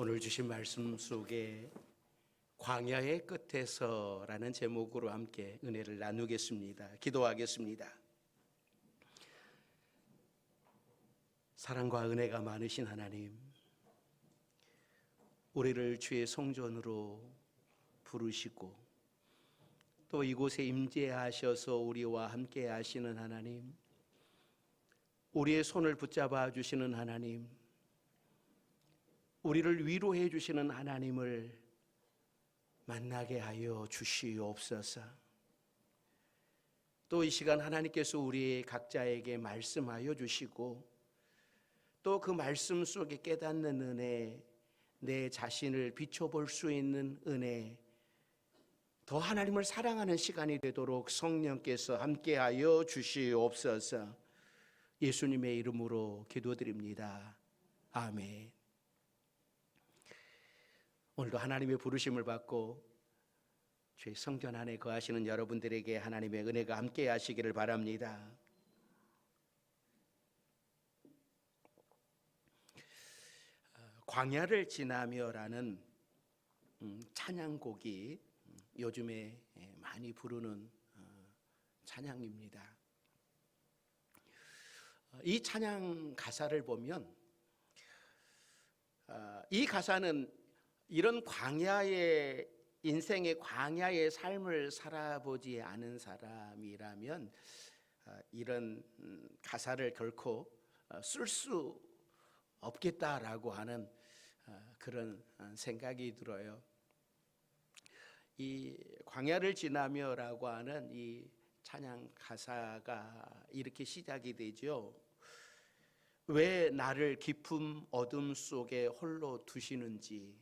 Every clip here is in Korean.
오늘 주신 말씀 속에 광야의 끝에서라는 제목으로 함께 은혜를 나누겠습니다. 기도하겠습니다. 사랑과 은혜가 많으신 하나님, 우리를 주의 성전으로 부르시고 또 이곳에 임재하셔서 우리와 함께 하시는 하나님, 우리의 손을 붙잡아 주시는 하나님, 우리를 위로해 주시는 하나님을 만나게 하여 주시옵소서. 또 이 시간 하나님께서 우리 각자에게 말씀하여 주시고 또 그 말씀 속에 깨닫는 은혜, 내 자신을 비춰볼 수 있는 은혜, 더 하나님을 사랑하는 시간이 되도록 성령께서 함께하여 주시옵소서. 예수님의 이름으로 기도드립니다. 아멘. 오늘도 하나님의 부르심을 받고 주의 성전 안에 거하시는 여러분들에게 하나님의 은혜가 함께 하시기를 바랍니다. 광야를 지나며라는 찬양곡이 요즘에 많이 부르는 찬양입니다. 이 찬양 가사를 보면 이 가사는 이런 광야의 인생의 광야의 삶을 살아보지 않은 사람이라면 이런 가사를 결코 쓸 수 없겠다라고 하는 그런 생각이 들어요. 이 광야를 지나며라고 하는 이 찬양 가사가 이렇게 시작이 되죠. 왜 나를 깊은 어둠 속에 홀로 두시는지,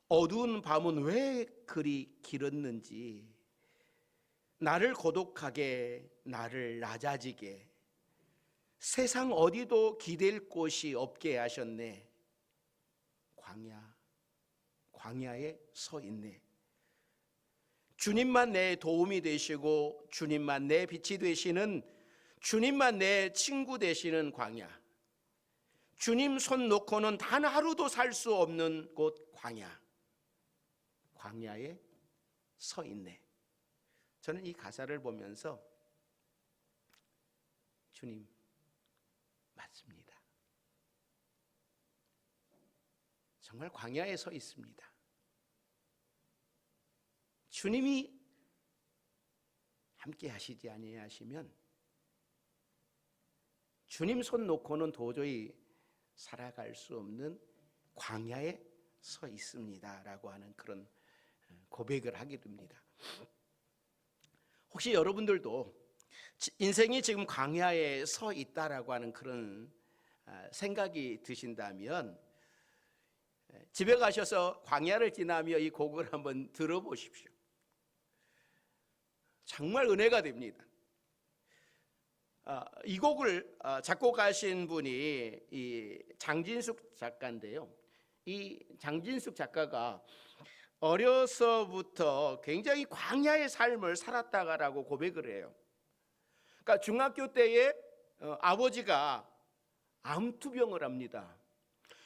어두운 밤은 왜 그리 길었는지, 나를 고독하게, 나를 낮아지게, 세상 어디도 기댈 곳이 없게 하셨네. 광야에 서 있네. 주님만 내 도움이 되시고 주님만 내 빛이 되시는, 주님만 내 친구 되시는 광야, 주님 손 놓고는 단 하루도 살 수 없는 곳 광야에 서 있네. 저는 이 가사를 보면서 주님 맞습니다. 정말 광야에 서 있습니다. 주님이 함께 하시지 아니하시면 주님 손 놓고는 도저히 살아갈 수 없는 광야에 서 있습니다라고 하는 그런 고백을 하게 됩니다. 혹시 여러분들도 인생이 지금 광야에 서 있다라고 하는 그런 생각이 드신다면 집에 가셔서 광야를 지나며 이 곡을 한번 들어보십시오. 정말 은혜가 됩니다. 이 곡을 작곡하신 분이 이 장진숙 작가인데요. 이 장진숙 작가가 어려서부터 굉장히 광야의 삶을 살았다라고 고백을 해요. 그러니까 중학교 때에 아버지가 암투병을 합니다.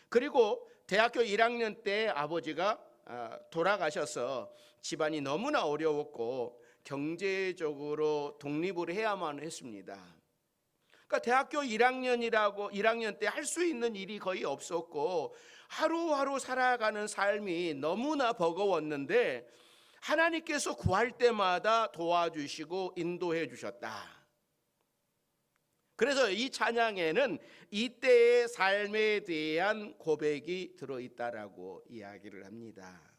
그리고 대학교 1학년 때 아버지가 돌아가셔서 집안이 너무나 어려웠고 경제적으로 독립을 해야만 했습니다. 그러니까 대학교 1학년 때 할 수 있는 일이 거의 없었고 하루하루 살아가는 삶이 너무나 버거웠는데 하나님께서 구할 때마다 도와주시고 인도해 주셨다. 그래서 이 찬양에는 이때의 삶에 대한 고백이 들어있다라고 이야기를 합니다.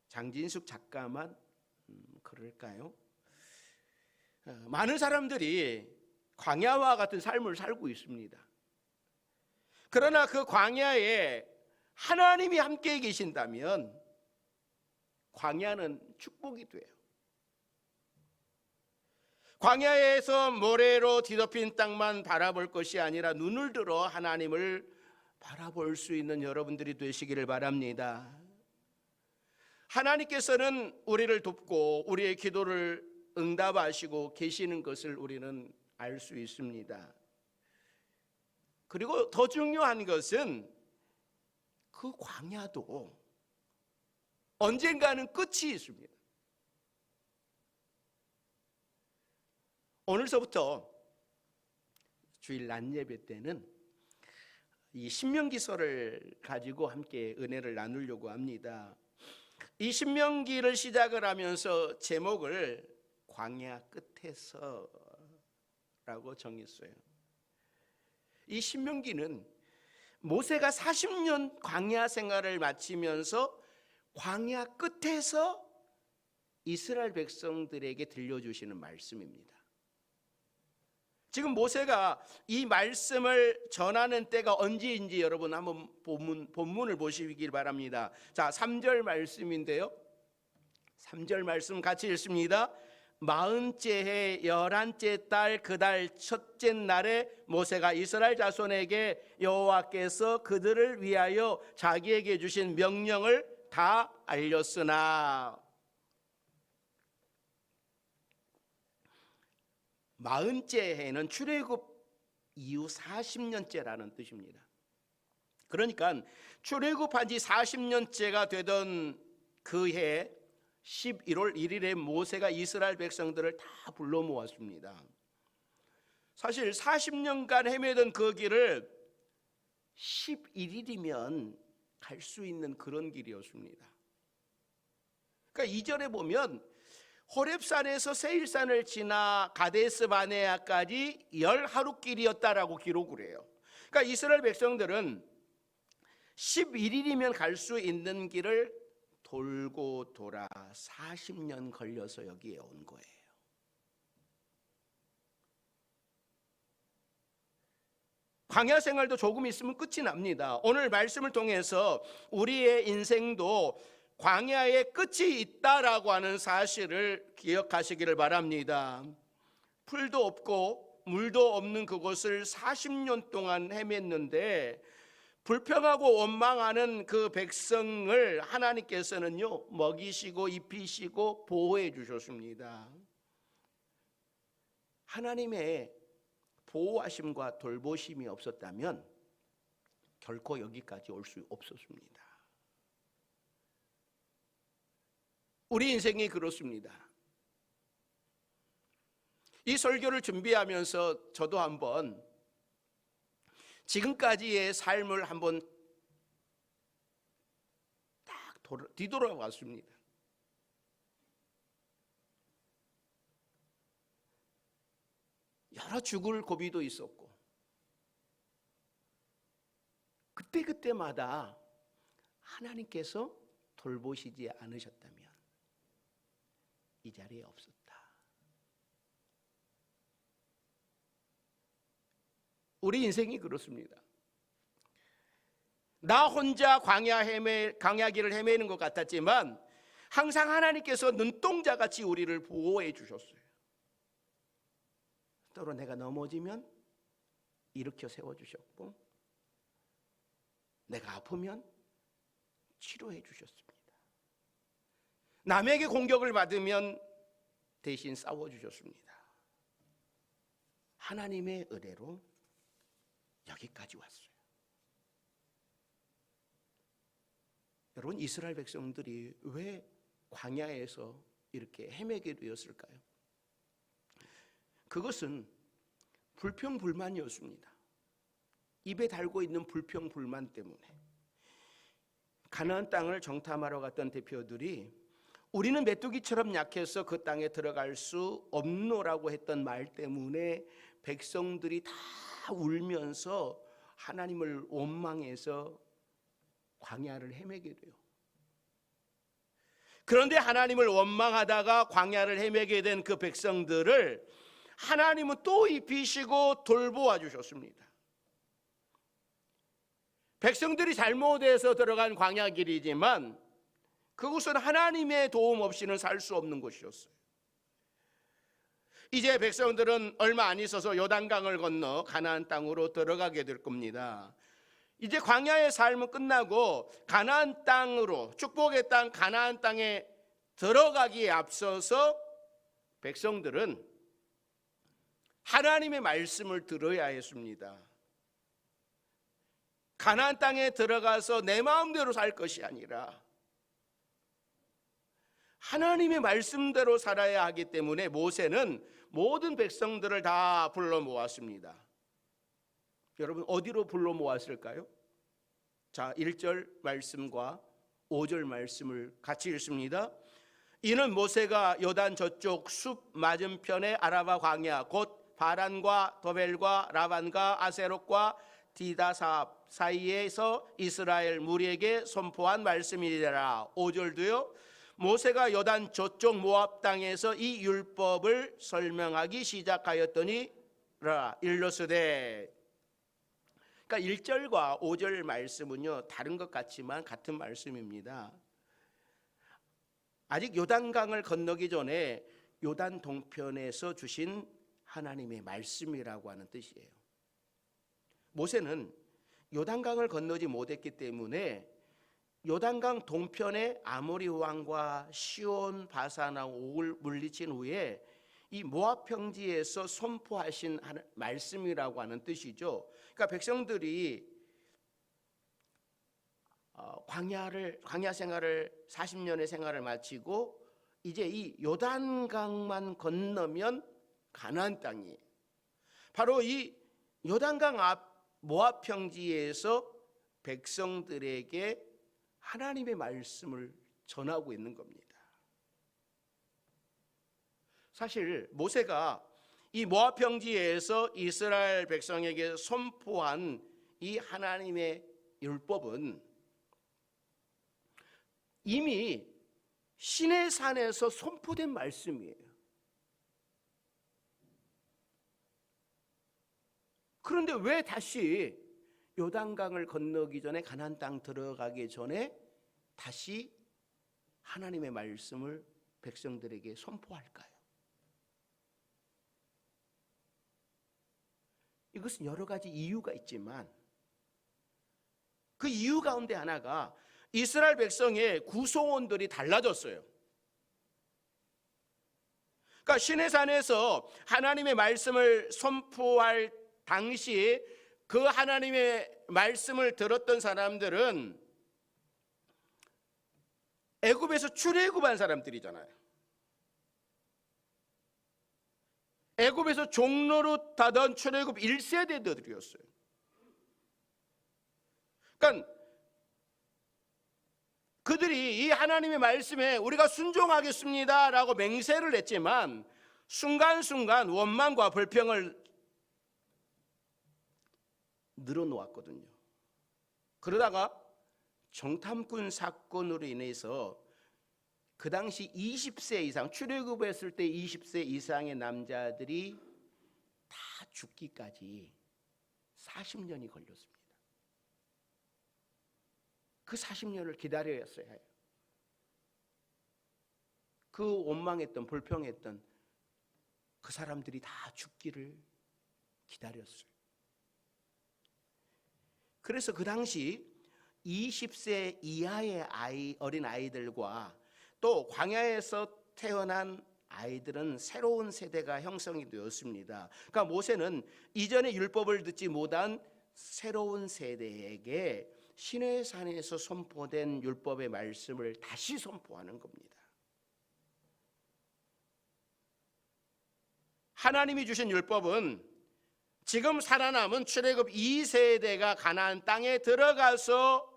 장진숙 작가만 그럴까요? 많은 사람들이 광야와 같은 삶을 살고 있습니다. 그러나 그 광야에 하나님이 함께 계신다면 광야는 축복이 돼요. 광야에서 모래로 뒤덮인 땅만 바라볼 것이 아니라 눈을 들어 하나님을 바라볼 수 있는 여러분들이 되시기를 바랍니다. 하나님께서는 우리를 돕고 우리의 기도를 응답하시고 계시는 것을 우리는 알 수 있습니다. 그리고 더 중요한 것은 그 광야도 언젠가는 끝이 있습니다. 오늘서부터 주일 낮 예배 때는 이 신명기서를 가지고 함께 은혜를 나누려고 합니다. 이 신명기를 시작을 하면서 제목을 광야 끝에서라고 정했어요. 이 신명기는 모세가 40년 광야 생활을 마치면서 광야 끝에서 이스라엘 백성들에게 들려주시는 말씀입니다. 지금 모세가 이 말씀을 전하는 때가 언제인지 여러분 한번 본문을 보시길 바랍니다. 자, 3절 말씀인데요. 3절 말씀 같이 읽습니다. 40째 해 11째 달 그 달 첫째 날에 모세가 이스라엘 자손에게 여호와께서 그들을 위하여 자기에게 주신 명령을 다 알렸으나 40째 해는 출애굽 이후 40년째라는 뜻입니다. 그러니까 출애굽한 지 40년째가 되던 그 해 11월 1일에 모세가 이스라엘 백성들을 다 불러 모았습니다. 사실 40년간 헤매던 그 길을 11일이면 갈 수 있는 그런 길이었습니다. 그러니까 2절에 보면 호렙산에서 세일산을 지나 가데스 바네아까지 10하루길이었다라고 기록을 해요. 그러니까 이스라엘 백성들은 11일이면 갈 수 있는 길을 돌고 돌아 40년 걸려서 여기에 온 거예요. 광야 생활도 조금 있으면 끝이 납니다. 오늘 말씀을 통해서 우리의 인생도 광야에 끝이 있다라고 하는 사실을 기억하시기를 바랍니다. 풀도 없고 물도 없는 그곳을 40년 동안 헤맸는데 불평하고 원망하는 그 백성을 하나님께서는요 먹이시고 입히시고 보호해 주셨습니다. 하나님의 보호하심과 돌보심이 없었다면 결코 여기까지 올 수 없었습니다. 우리 인생이 그렇습니다. 이 설교를 준비하면서 저도 한번 지금까지의 삶을 한번 딱 뒤돌아봤습니다. 여러 죽을 고비도 있었고 그때마다 하나님께서 돌보시지 않으셨다면 이 자리에 없었다. 우리 인생이 그렇습니다. 나 혼자 광야길을 헤매는 것 같았지만 항상 하나님께서 눈동자같이 우리를 보호해 주셨어요. 때로 내가 넘어지면 일으켜 세워주셨고 내가 아프면 치료해 주셨습니다. 남에게 공격을 받으면 대신 싸워주셨습니다. 하나님의 은혜로 여기까지 왔어요. 여러분, 이스라엘 백성들이 왜 광야에서 이렇게 헤매게 되었을까요? 그것은 불평불만이었습니다. 입에 달고 있는 불평불만 때문에 가나안 땅을 정탐하러 갔던 대표들이 우리는 메뚜기처럼 약해서 그 땅에 들어갈 수 없노라고 했던 말 때문에 백성들이 다 울면서 하나님을 원망해서 광야를 헤매게 돼요. 그런데 하나님을 원망하다가 광야를 헤매게 된 그 백성들을 하나님은 또 입히시고 돌보아 주셨습니다. 백성들이 잘못해서 들어간 광야 길이지만 그곳은 하나님의 도움 없이는 살 수 없는 곳이었어요. 이제 백성들은 얼마 안 있어서 요단강을 건너 가나안 땅으로 들어가게 될 겁니다. 이제 광야의 삶은 끝나고 가나안 땅으로, 축복의 땅 가나안 땅에 들어가기에 앞서서 백성들은 하나님의 말씀을 들어야 했습니다. 가나안 땅에 들어가서 내 마음대로 살 것이 아니라 하나님의 말씀대로 살아야 하기 때문에 모세는 모든 백성들을 다 불러 모았습니다. 여러분, 어디로 불러 모았을까요? 자, 1절 말씀과 5절 말씀을 같이 읽습니다. 이는 모세가 요단 저쪽 숲 맞은편의 아라바 광야 곧 바란과 도벨과 라반과 아세롯과 디다삽 사이에서 이스라엘 무리에게 선포한 말씀이니라. 5절도요. 모세가 요단 저쪽 모압 땅에서 이 율법을 설명하기 시작하였더니 일러스되. 그러니까 1절과 5절 말씀은요, 다른 것 같지만 같은 말씀입니다. 아직 요단강을 건너기 전에 요단 동편에서 주신 하나님의 말씀이라고 하는 뜻이에요. 모세는 요단강을 건너지 못했기 때문에 요단강 동편의 아모리 왕과 시온, 바사나 옥을 물리친 후에 이 모압 평지에서 선포하신 말씀이라고 하는 뜻이죠. 그러니까 백성들이 광야 생활을 40년의 생활을 마치고 이제 이 요단강만 건너면 가나안 땅이에요. 바로 이 요단강 앞 모압 평지에서 백성들에게 하나님의 말씀을 전하고 있는 겁니다. 사실 모세가 이 모압 평지에서 이스라엘 백성에게 선포한 이 하나님의 율법은 이미 시내 산에서 선포된 말씀이에요. 그런데 왜 다시 요단강을 건너기 전에 가나안 땅 들어가기 전에 다시 하나님의 말씀을 백성들에게 선포할까요? 이것은 여러 가지 이유가 있지만 그 이유 가운데 하나가 이스라엘 백성의 구성원들이 달라졌어요. 그러니까 시내산에서 하나님의 말씀을 선포할 당시 그 하나님의 말씀을 들었던 사람들은 애굽에서 출애굽한 사람들이잖아요. 애굽에서 종노릇하던 출애굽 1세대들이었어요. 그러니까 그들이 이 하나님의 말씀에 우리가 순종하겠습니다라고 맹세를 했지만 순간순간 원망과 불평을 늘어놓았거든요. 그러다가 정탐꾼 사건으로 인해서 그 당시 20세 이상, 출애굽했을 때 20세 이상의 남자들이 다 죽기까지 40년이 걸렸습니다. 그 40년을 기다려야 해요. 그 원망했던, 불평했던 그 사람들이 다 죽기를 기다렸어요. 그래서 그 당시 20세 이하의 어린 아이들과 또 광야에서 태어난 아이들은 새로운 세대가 형성이 되었습니다. 그러니까 모세는 이전의 율법을 듣지 못한 새로운 세대에게 시내산에서 선포된 율법의 말씀을 다시 선포하는 겁니다. 하나님이 주신 율법은 지금 살아남은 출애굽 2세대가 가나안 땅에 들어가서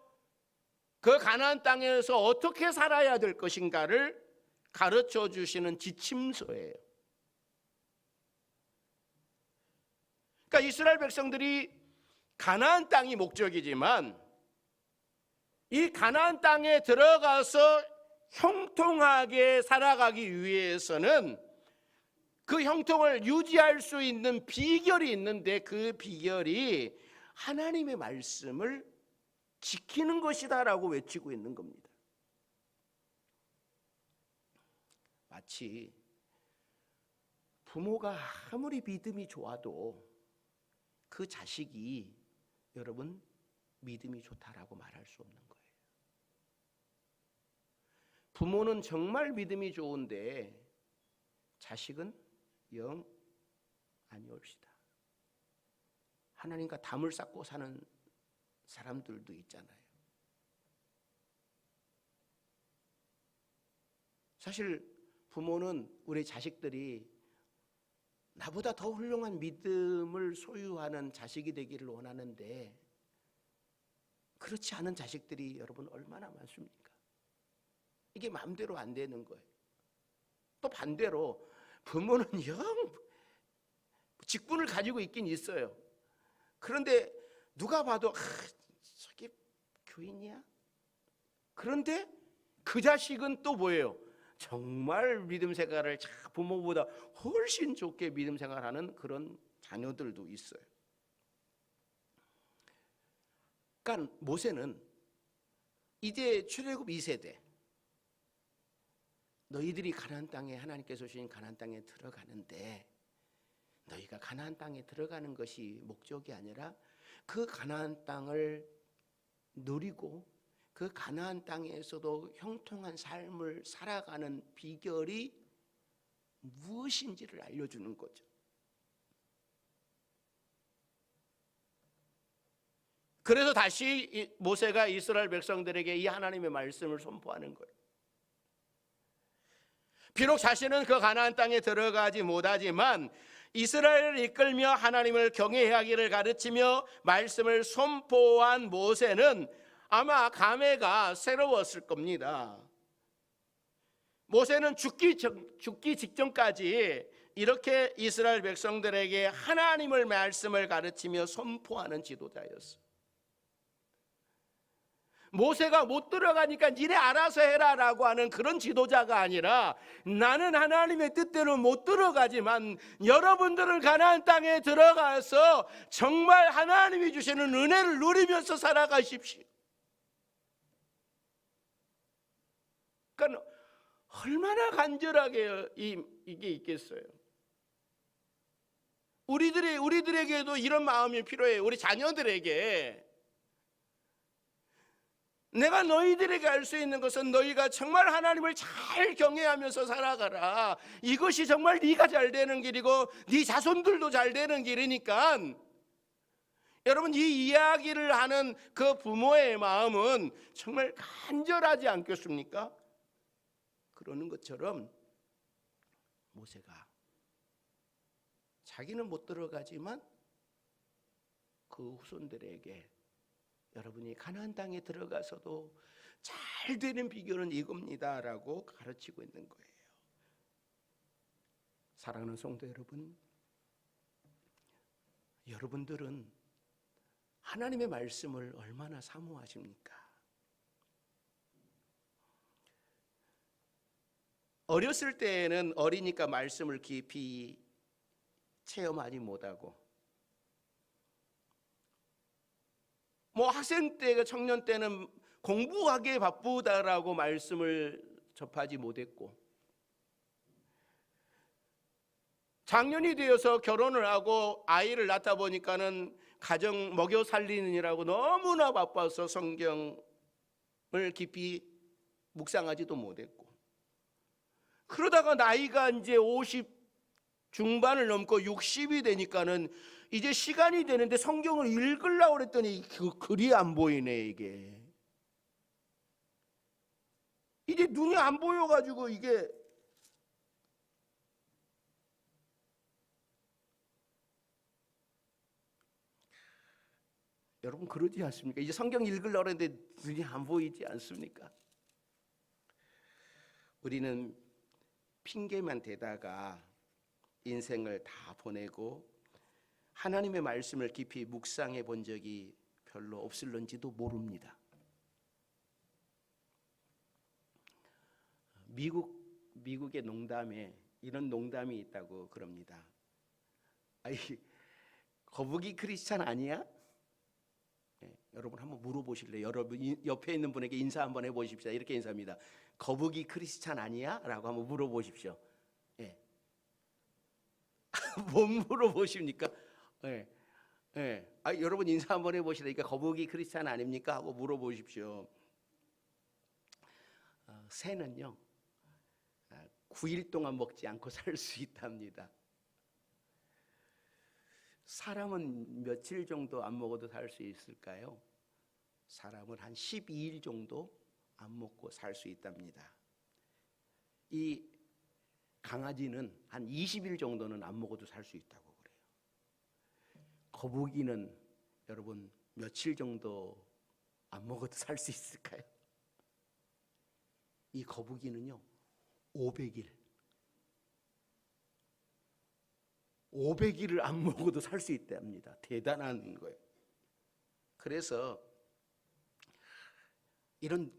그 가나안 땅에서 어떻게 살아야 될 것인가를 가르쳐 주시는 지침서예요. 그러니까 이스라엘 백성들이 가나안 땅이 목적이지만 이 가나안 땅에 들어가서 형통하게 살아가기 위해서는 그 형통을 유지할 수 있는 비결이 있는데 그 비결이 하나님의 말씀을 지키는 것이다라고 외치고 있는 겁니다. 마치 부모가 아무리 믿음이 좋아도 그 자식이 여러분 믿음이 좋다라고 말할 수 없는 거예요. 부모는 정말 믿음이 좋은데 자식은 영 아니옵시다. 하나님과 담을 쌓고 사는 사람들도 있잖아요. 사실 부모는 우리 자식들이 나보다 더 훌륭한 믿음을 소유하는 자식이 되기를 원하는데 그렇지 않은 자식들이 여러분 얼마나 많습니까? 이게 마음대로 안 되는 거예요. 또 반대로 부모는 영 직분을 가지고 있긴 있어요. 그런데 누가 봐도 저게 교인이야? 그런데 그 자식은 또 뭐예요? 정말 믿음 생활을 부모보다 훨씬 좋게 믿음 생활하는 그런 자녀들도 있어요. 그러니까 모세는 이제 출애굽 2세대 너희들이 가나안 땅에 하나님께서 주신 가나안 땅에 들어가는데 너희가 가나안 땅에 들어가는 것이 목적이 아니라 그 가나안 땅을 누리고 그 가나안 땅에서도 형통한 삶을 살아가는 비결이 무엇인지를 알려주는 거죠. 그래서 다시 모세가 이스라엘 백성들에게 이 하나님의 말씀을 선포하는 거예요. 비록 자신은 그 가나안 땅에 들어가지 못하지만 이스라엘을 이끌며 하나님을 경외하기를 가르치며 말씀을 선포한 모세는 아마 감회가 새로웠을 겁니다. 모세는 죽기 직전까지 이렇게 이스라엘 백성들에게 하나님의 말씀을 가르치며 선포하는 지도자였어요. 모세가 못 들어가니까 니네 알아서 해라 라고 하는 그런 지도자가 아니라 나는 하나님의 뜻대로 못 들어가지만 여러분들은 가나안 땅에 들어가서 정말 하나님이 주시는 은혜를 누리면서 살아가십시오. 그러니까 얼마나 간절하게 이게 있겠어요. 우리들에게도 이런 마음이 필요해요. 우리 자녀들에게 내가 너희들에게 알 수 있는 것은 너희가 정말 하나님을 잘 경외하면서 살아가라. 이것이 정말 네가 잘 되는 길이고 네 자손들도 잘 되는 길이니까 여러분 이 이야기를 하는 그 부모의 마음은 정말 간절하지 않겠습니까? 그러는 것처럼 모세가 자기는 못 들어가지만 그 후손들에게 여러분이 가나안 땅에 들어가서도 잘 되는 비결은 이겁니다라고 가르치고 있는 거예요. 사랑하는 성도 여러분, 여러분들은 하나님의 말씀을 얼마나 사모하십니까? 어렸을 때에는 어리니까 말씀을 깊이 체험하지 못하고 학생 때, 청년 때는 공부하기에 바쁘다라고 말씀을 접하지 못했고 장년이 되어서 결혼을 하고 아이를 낳다 보니까는 가정 먹여 살리느라고 너무나 바빠서 성경을 깊이 묵상하지도 못했고 그러다가 나이가 이제 50 중반을 넘고 60이 되니까는 이제 시간이 되는데 성경을 읽으려고 그랬더니 그 글이 안 보이네. 이제 눈이 안 보여가지고 이게 여러분 그러지 않습니까? 이제 성경 읽으려고 했는데 눈이 안 보이지 않습니까? 우리는 핑계만 대다가 인생을 다 보내고 하나님의 말씀을 깊이 묵상해 본 적이 별로 없을런지도 모릅니다. 미국의 농담에 이런 농담이 있다고 그럽니다. 아이, 거북이 크리스찬 아니야? 네, 여러분 한번 물어보실래요? 여러분 옆에 있는 분에게 인사 한번 해보십시오. 이렇게 인사합니다. 거북이 크리스찬 아니야? 라고 한번 물어보십시오. 네. 못 물어보십니까? 네. 네. 여러분 인사 한번 해보시라니까 거북이 크리스찬 아닙니까? 하고 물어보십시오. 새는요 9일 동안 먹지 않고 살 수 있답니다. 사람은 며칠 정도 안 먹어도 살 수 있을까요? 사람은 한 12일 정도 안 먹고 살 수 있답니다. 이 강아지는 한 20일 정도는 안 먹어도 살 수 있다고 그래요. 거북이는 여러분 며칠 정도 안 먹어도 살 수 있을까요? 이 거북이는요 500일을 안 먹어도 살 수 있답니다. 대단한 거예요. 그래서 이런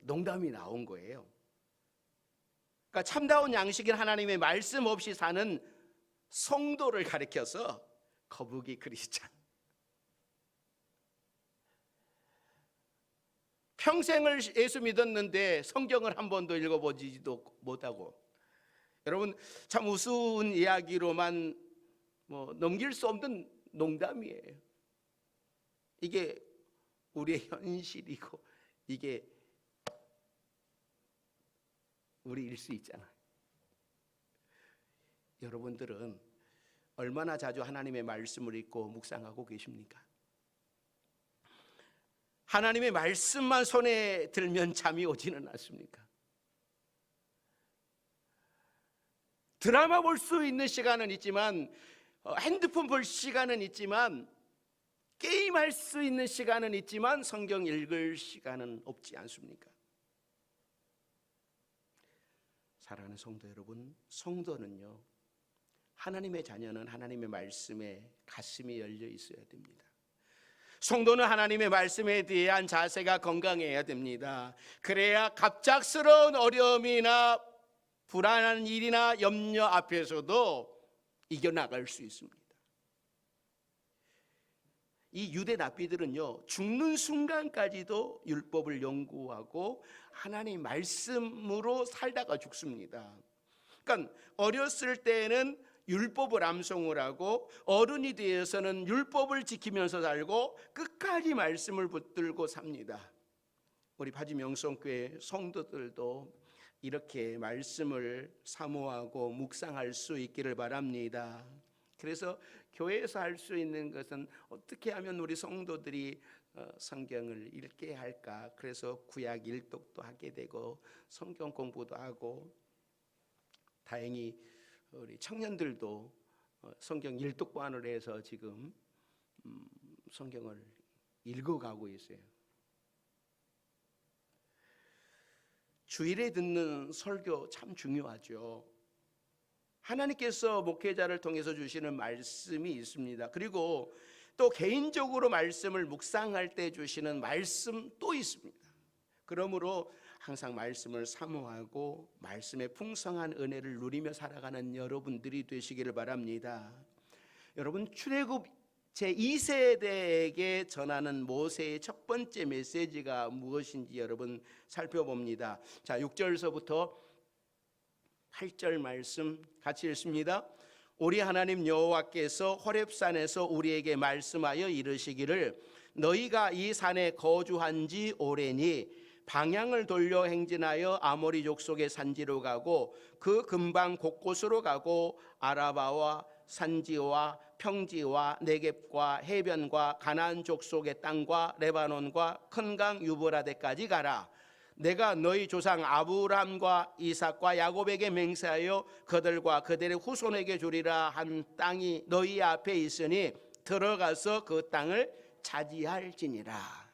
농담이 나온 거예요. 그러니까 참다운 양식인 하나님의 말씀 없이 사는 성도를 가리켜서 거북이 크리스찬, 평생을 예수 믿었는데 성경을 한 번도 읽어보지도 못하고, 여러분 참 우스운 이야기로만 넘길 수 없는 농담이에요. 이게 우리의 현실이고 이게 우리일 수 있잖아요. 여러분들은 얼마나 자주 하나님의 말씀을 읽고 묵상하고 계십니까? 하나님의 말씀만 손에 들면 잠이 오지는 않습니까? 드라마 볼 수 있는 시간은 있지만, 핸드폰 볼 시간은 있지만, 게임할 수 있는 시간은 있지만 성경 읽을 시간은 없지 않습니까? 사랑하는 성도 여러분, 성도는요, 하나님의 자녀는 하나님의 말씀에 가슴이 열려 있어야 됩니다. 성도는 하나님의 말씀에 대한 자세가 건강해야 됩니다. 그래야 갑작스러운 어려움이나 불안한 일이나 염려 앞에서도 이겨나갈 수 있습니다. 이 유대 납비들은요, 죽는 순간까지도 율법을 연구하고 하나님의 말씀으로 살다가 죽습니다. 그러니까 어렸을 때는 율법을 암송을 하고 어른이 되어서는 율법을 지키면서 살고 끝까지 말씀을 붙들고 삽니다. 우리 파주 명성교회 성도들도 이렇게 말씀을 사모하고 묵상할 수 있기를 바랍니다. 그래서 교회에서 할 수 있는 것은 어떻게 하면 우리 성도들이 성경을 읽게 할까? 그래서 구약 일독도 하게 되고 성경 공부도 하고, 다행히 우리 청년들도 성경 일독반을 해서 지금 성경을 읽어가고 있어요. 주일에 듣는 설교 참 중요하죠. 하나님께서 목회자를 통해서 주시는 말씀이 있습니다. 그리고 또 개인적으로 말씀을 묵상할 때 주시는 말씀 또 있습니다. 그러므로 항상 말씀을 사모하고 말씀의 풍성한 은혜를 누리며 살아가는 여러분들이 되시기를 바랍니다. 여러분, 출애굽 제2세대에게 전하는 모세의 첫 번째 메시지가 무엇인지 여러분 살펴봅니다. 자, 6절서부터 8절 말씀 같이 읽습니다. 우리 하나님 여호와께서 호렙산에서 우리에게 말씀하여 이르시기를, 너희가 이 산에 거주한 지 오래니 방향을 돌려 행진하여 아모리 족속의 산지로 가고 그 근방 곳곳으로 가고 아라바와 산지와 평지와 네겝과 해변과 가나안 족속의 땅과 레바논과 큰 강 유브라데까지 가라. 내가 너희 조상 아브람과 이삭과 야곱에게 맹세하여 그들과 그들의 후손에게 주리라 한 땅이 너희 앞에 있으니 들어가서 그 땅을 차지할지니라.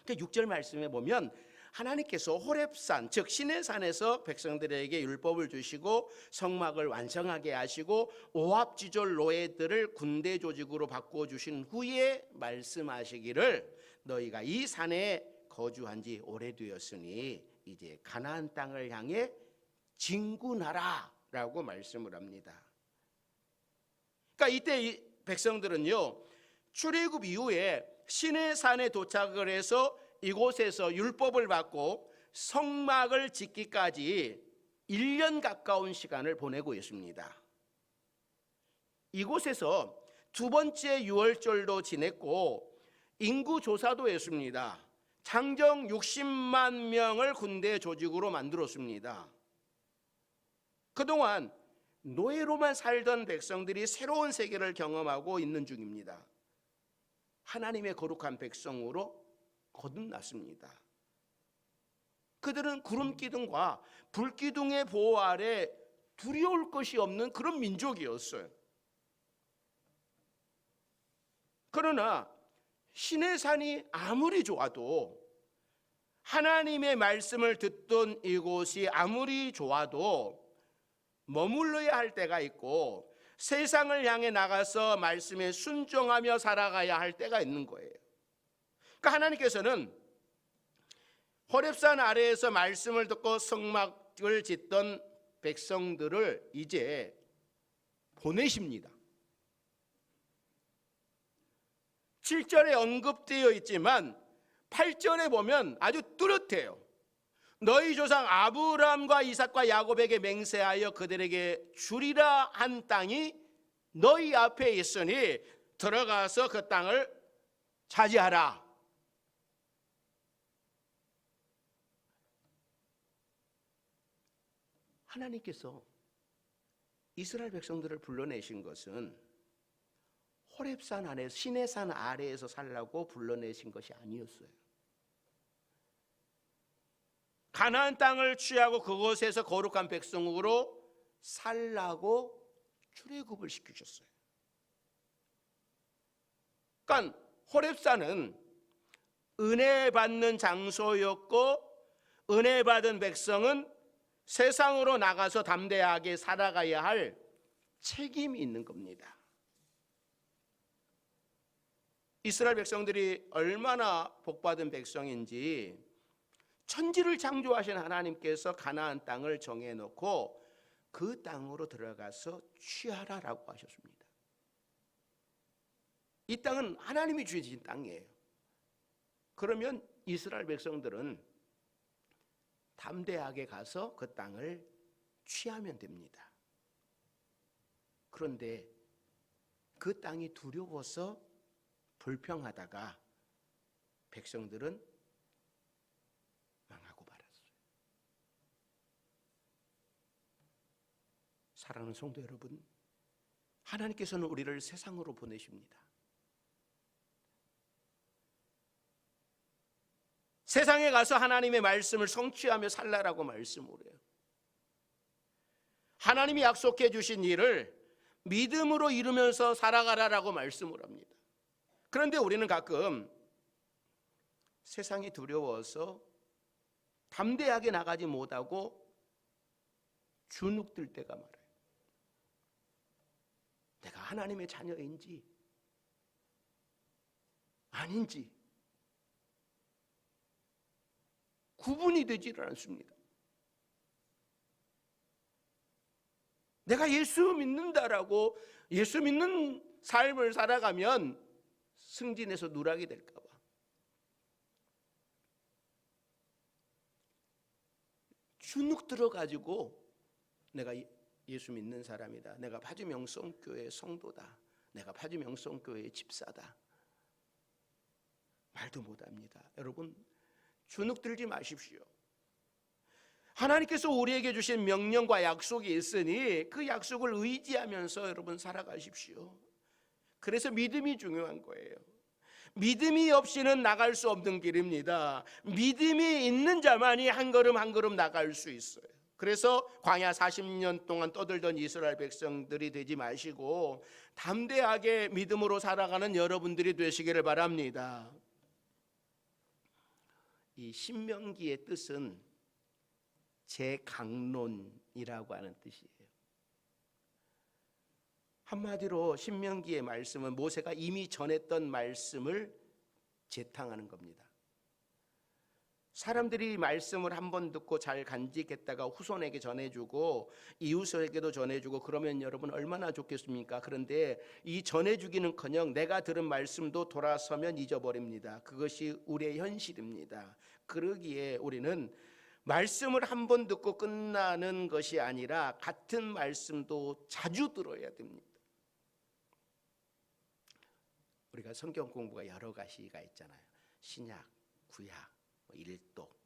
6절 말씀에 보면 하나님께서 호렙산, 즉 시내 산에서 백성들에게 율법을 주시고 성막을 완성하게 하시고 오합지졸 노예들을 군대 조직으로 바꾸어 주신 후에 말씀하시기를, 너희가 이 산에 거주한 지 오래되었으니 이제 가나안 땅을 향해 진군하라 라고 말씀을 합니다. 그러니까 이때 이 백성들은요, 출애굽 이후에 시내산에 도착을 해서 이곳에서 율법을 받고 성막을 짓기까지 1년 가까운 시간을 보내고 있습니다. 이곳에서 두 번째 유월절도 지냈고 인구 조사도 했습니다. 장정 60만 명을 군대 조직으로 만들었습니다. 그동안 노예로만 살던 백성들이 새로운 세계를 경험하고 있는 중입니다. 하나님의 거룩한 백성으로 거듭났습니다. 그들은 구름 기둥과 불 기둥의 보호 아래 두려울 것이 없는 그런 민족이었어요. 그러나 시내산이 아무리 좋아도, 하나님의 말씀을 듣던 이곳이 아무리 좋아도 머물러야 할 때가 있고 세상을 향해 나가서 말씀에 순종하며 살아가야 할 때가 있는 거예요. 그러니까 하나님께서는 호렙산 아래에서 말씀을 듣고 성막을 짓던 백성들을 이제 보내십니다. 7절에 언급되어 있지만 8절에 보면 아주 뚜렷해요. 너희 조상 아브라함과 이삭과 야곱에게 맹세하여 그들에게 주리라 한 땅이 너희 앞에 있으니 들어가서 그 땅을 차지하라. 하나님께서 이스라엘 백성들을 불러내신 것은 호렙산 안에서, 시내산 아래에서 살라고 불러내신 것이 아니었어요. 가나안 땅을 취하고 그곳에서 거룩한 백성으로 살라고 출애굽을 시키셨어요. 그러니까 호렙산은 은혜 받는 장소였고, 은혜 받은 백성은 세상으로 나가서 담대하게 살아가야 할 책임이 있는 겁니다. 이스라엘 백성들이 얼마나 복받은 백성인지 천지를 창조하신 하나님께서 가나안 땅을 정해놓고 그 땅으로 들어가서 취하라라고 하셨습니다. 이 땅은 하나님이 주신 땅이에요. 그러면 이스라엘 백성들은 담대하게 가서 그 땅을 취하면 됩니다. 그런데 그 땅이 두려워서 불평하다가 백성들은 망하고 말았어요. 사랑하는 성도 여러분, 하나님께서는 우리를 세상으로 보내십니다. 세상에 가서 하나님의 말씀을 성취하며 살라라고 말씀을 해요. 하나님이 약속해 주신 일을 믿음으로 이루면서 살아가라라고 말씀을 합니다. 그런데 우리는 가끔 세상이 두려워서 담대하게 나가지 못하고 주눅들 때가 많아요. 내가 하나님의 자녀인지 아닌지 구분이 되지를 않습니다. 내가 예수 믿는다라고 예수 믿는 삶을 살아가면 승진해서 누락이 될까 봐. 주눅 들어가지고 내가 예수 믿는 사람이다, 내가 파주명성교회 성도다, 내가 파주명성교회 집사다, 말도 못합니다. 여러분, 주눅 들지 마십시오. 하나님께서 우리에게 주신 명령과 약속이 있으니 그 약속을 의지하면서 여러분 살아가십시오. 그래서 믿음이 중요한 거예요. 믿음이 없이는 나갈 수 없는 길입니다. 믿음이 있는 자만이 한 걸음 한 걸음 나갈 수 있어요. 그래서 광야 40년 동안 떠들던 이스라엘 백성들이 되지 마시고 담대하게 믿음으로 살아가는 여러분들이 되시기를 바랍니다. 이 신명기의 뜻은 재강론이라고 하는 뜻이에요. 한마디로 신명기의 말씀은 모세가 이미 전했던 말씀을 재탕하는 겁니다. 사람들이 말씀을 한번 듣고 잘 간직했다가 후손에게 전해주고 이웃에게도 전해주고 그러면 여러분 얼마나 좋겠습니까? 그런데 이 전해주기는커녕 내가 들은 말씀도 돌아서면 잊어버립니다. 그것이 우리의 현실입니다. 그러기에 우리는 말씀을 한번 듣고 끝나는 것이 아니라 같은 말씀도 자주 들어야 됩니다. 우리가 성경 공부가 여러 가지가 있잖아요. 신약, 구약, 일독.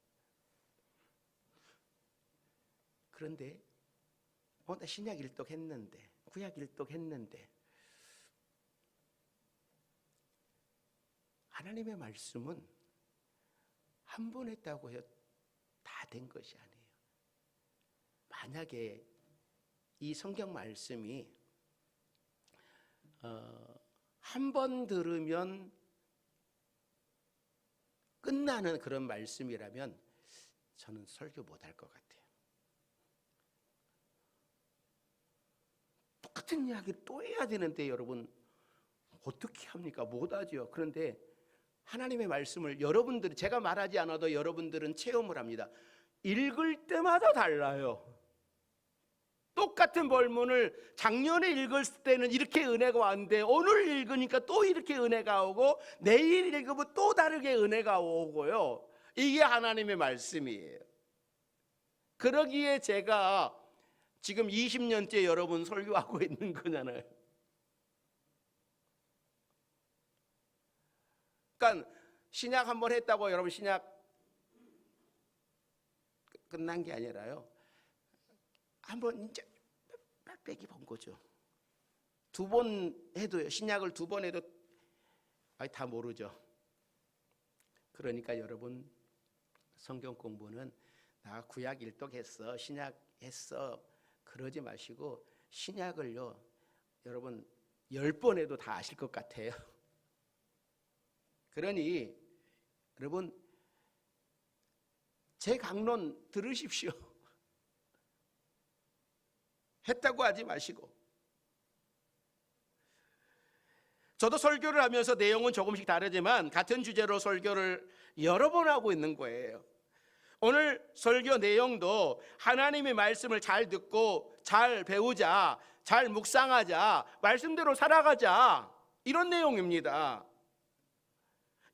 그런데 나 신약 일독 했는데, 구약 일독 했는데 하나님의 말씀은 한 번 했다고 해서 다 된 것이 아니에요. 만약에 이 성경 말씀이 한 번 들으면 끝나는 그런 말씀이라면 저는 설교 못할 것 같아요. 똑같은 이야기를 또 해야 되는데 여러분 어떻게 합니까? 못하죠. 그런데 하나님의 말씀을 여러분들이, 제가 말하지 않아도 여러분들은 체험을 합니다. 읽을 때마다 달라요. 똑같은 본문을 작년에 읽었을 때는 이렇게 은혜가 왔는데 오늘 읽으니까 또 이렇게 은혜가 오고 내일 읽으면 또 다르게 은혜가 오고요. 이게 하나님의 말씀이에요. 그러기에 제가 지금 20년째 여러분 설교하고 있는 거잖아요. 그러니까 신약 한번 했다고 여러분 신약 끝난 게 아니라요. 한번 이제 빽빽이 본 거죠. 2번 해도요. 신약을 2번 해도 다 모르죠. 그러니까 여러분 성경 공부는 나 구약 일독했어, 신약 했어 그러지 마시고 신약을요 여러분 10번 해도 다 아실 것 같아요. 그러니 여러분 제 강론 들으십시오. 했다고 하지 마시고. 저도 설교를 하면서 내용은 조금씩 다르지만 같은 주제로 설교를 여러 번 하고 있는 거예요. 오늘 설교 내용도 하나님의 말씀을 잘 듣고 잘 배우자, 잘 묵상하자, 말씀대로 살아가자, 이런 내용입니다.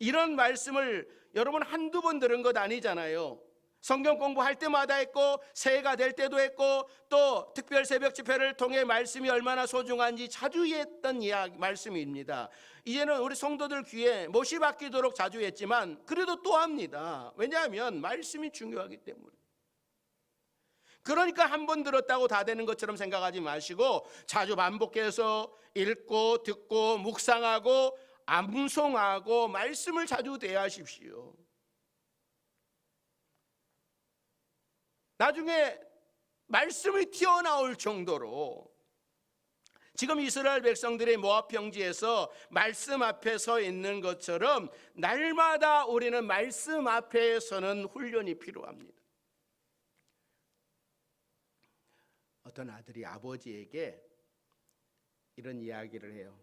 이런 말씀을 여러분 한두 번 들은 것 아니잖아요. 성경 공부할 때마다 했고 새해가 될 때도 했고 또 특별 새벽 집회를 통해 말씀이 얼마나 소중한지 자주 했던 이야기 말씀입니다. 이제는 우리 성도들 귀에 못이 박히도록 자주 했지만 그래도 또 합니다. 왜냐하면 말씀이 중요하기 때문에. 그러니까 한 번 들었다고 다 되는 것처럼 생각하지 마시고 자주 반복해서 읽고 듣고 묵상하고 암송하고 말씀을 자주 대하십시오. 나중에 말씀이 튀어나올 정도로 지금 이스라엘 백성들의 모압 평지에서 말씀 앞에 서 있는 것처럼 날마다 우리는 말씀 앞에 서는 훈련이 필요합니다. 어떤 아들이 아버지에게 이런 이야기를 해요.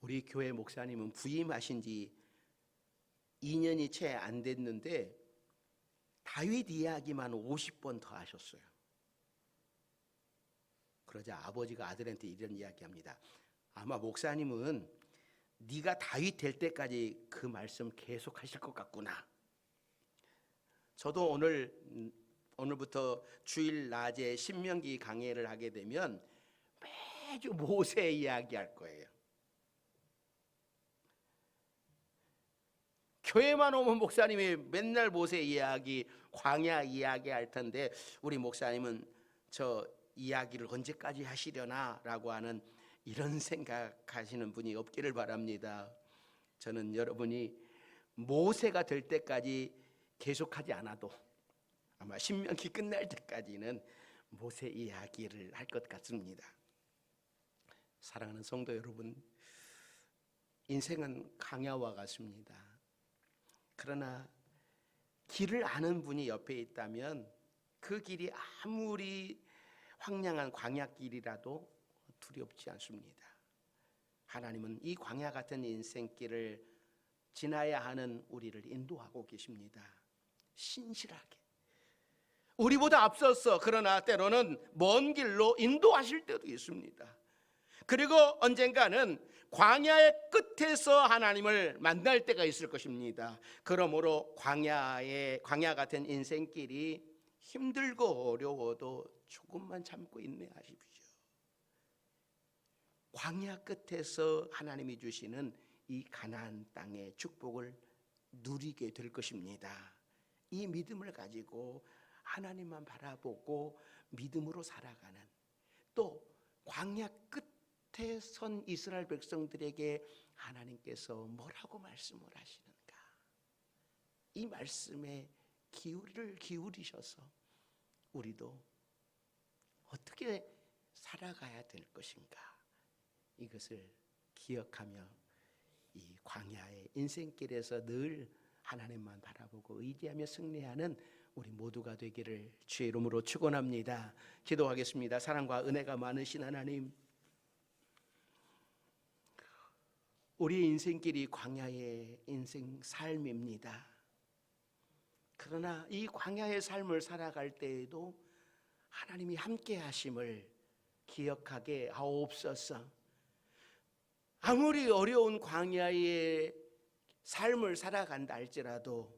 우리 교회 목사님은 부임하신 지 2년이 채 안 됐는데 다윗 이야기만 50번 더 하셨어요. 그러자 아버지가 아들한테 이런 이야기합니다. 아마 목사님은 네가 다윗 될 때까지 그 말씀 계속 하실 것 같구나. 저도 오늘부터 주일 낮에 신명기 강해를 하게 되면 매주 모세 이야기할 거예요. 교회만 오면 목사님이 맨날 모세 이야기, 광야 이야기 할 텐데 우리 목사님은 저 이야기를 언제까지 하시려나 라고 하는 이런 생각하시는 분이 없기를 바랍니다. 저는 여러분이 모세가 될 때까지 계속하지 않아도 아마 신명기 끝날 때까지는 모세 이야기를 할 것 같습니다. 사랑하는 성도 여러분, 인생은 강야와 같습니다. 그러나 길을 아는 분이 옆에 있다면 그 길이 아무리 황량한 광야길이라도 두렵지 않습니다. 하나님은 이 광야 같은 인생길을 지나야 하는 우리를 인도하고 계십니다. 신실하게 우리보다 앞서서, 그러나 때로는 먼 길로 인도하실 때도 있습니다. 그리고 언젠가는 광야의 끝에서 하나님을 만날 때가 있을 것입니다. 그러므로 광야 같은 인생길이 힘들고 어려워도 조금만 참고 인내하십시오. 광야 끝에서 하나님이 주시는 이 가나안 땅의 축복을 누리게 될 것입니다. 이 믿음을 가지고 하나님만 바라보고 믿음으로 살아가는, 또 광야 끝에 선 이스라엘 백성들에게 하나님께서 뭐라고 말씀을 하시는가? 이 말씀에 귀를 기울이셔서 우리도 어떻게 살아가야 될 것인가? 이것을 기억하며 이 광야의 인생길에서 늘 하나님만 바라보고 의지하며 승리하는 우리 모두가 되기를 주의 이름으로 축원합니다. 기도하겠습니다. 사랑과 은혜가 많으신 하나님, 우리 인생길이 광야의 인생 삶입니다. 그러나 이 광야의 삶을 살아갈 때에도 하나님이 함께 하심을 기억하게 하옵소서. 아무리 어려운 광야의 삶을 살아간다 할지라도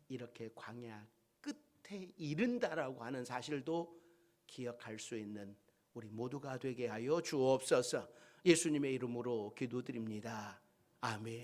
이렇게 광야 끝에 이른다라고 하는 사실도 기억할 수 있는 우리 모두가 되게 하여 주옵소서. 예수님의 이름으로 기도드립니다. 아멘.